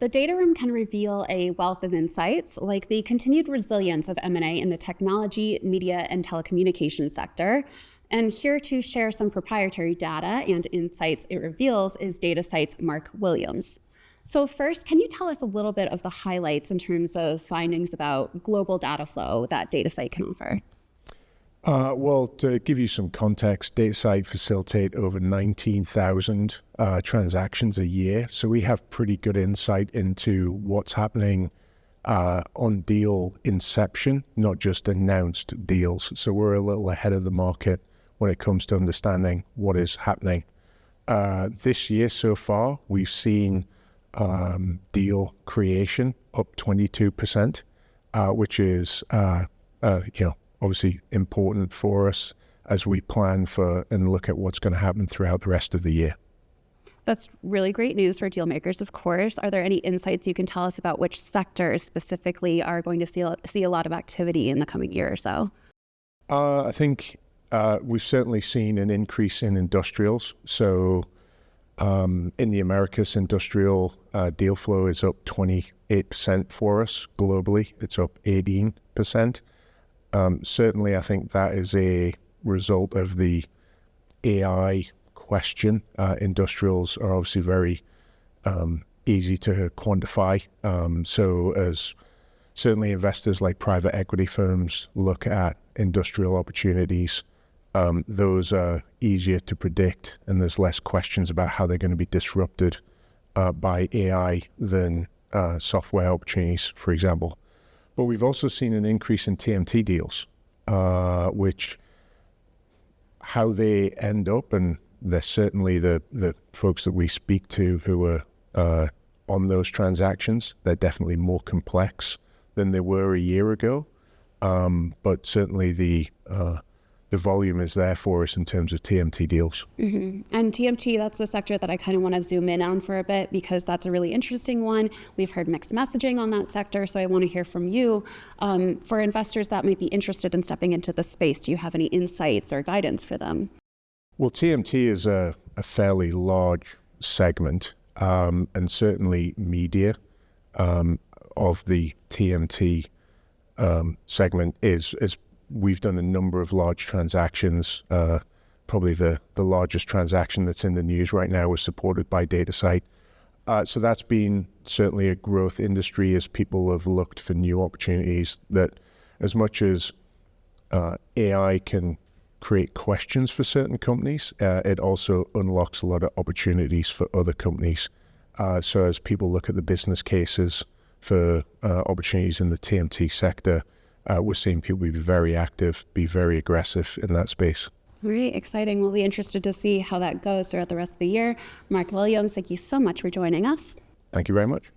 The data room can reveal a wealth of insights, like the continued resilience of M&A in the technology, media, and telecommunications sector. And here to share some proprietary data and insights it reveals is Datasite's Mark Williams. So first, can you tell us a little bit of the highlights in terms of findings about global data flow that Datasite can offer? Well, to give you some context, Datasite facilitate over 19,000 transactions a year. So we have pretty good insight into what's happening on deal inception, not just announced deals. So we're a little ahead of the market when it comes to understanding what is happening. This year so far, we've seen deal creation up 22%, which is, obviously important for us as we plan for and look at what's going to happen throughout the rest of the year. That's really great news for deal makers, of course. Are there any insights you can tell us about which sectors specifically are going to see a lot of activity in the coming year or so? I think we've certainly seen an increase in industrials. So in the Americas, industrial deal flow is up 28% for us. Globally, it's up 18%. Certainly, I think that is a result of the AI question. Industrials are obviously very easy to quantify. So as certainly investors like private equity firms look at industrial opportunities, those are easier to predict, and there's less questions about how they're going to be disrupted by AI than software opportunities, for example. But we've also seen an increase in TMT deals, which how they end up, and they're certainly the folks that we speak to who are on those transactions, they're definitely more complex than they were a year ago. But certainly the volume is there for us in terms of TMT deals. Mm-hmm. And TMT, that's the sector that I kind of want to zoom in on for a bit because that's a really interesting one. We've heard mixed messaging on that sector, so I want to hear from you. For investors that might be interested in stepping into the space, do you have any insights or guidance for them? Well, TMT is a fairly large segment, and certainly media of the TMT segment is we've done a number of large transactions. Probably the largest transaction that's in the news right now was supported by Datasite. So that's been certainly a growth industry as people have looked for new opportunities that as much as AI can create questions for certain companies, it also unlocks a lot of opportunities for other companies. So as people look at the business cases for opportunities in the TMT sector, we're seeing people be very active, be very aggressive in that space. Great, exciting. We'll be interested to see how that goes throughout the rest of the year. Mark Williams, thank you so much for joining us. Thank you very much.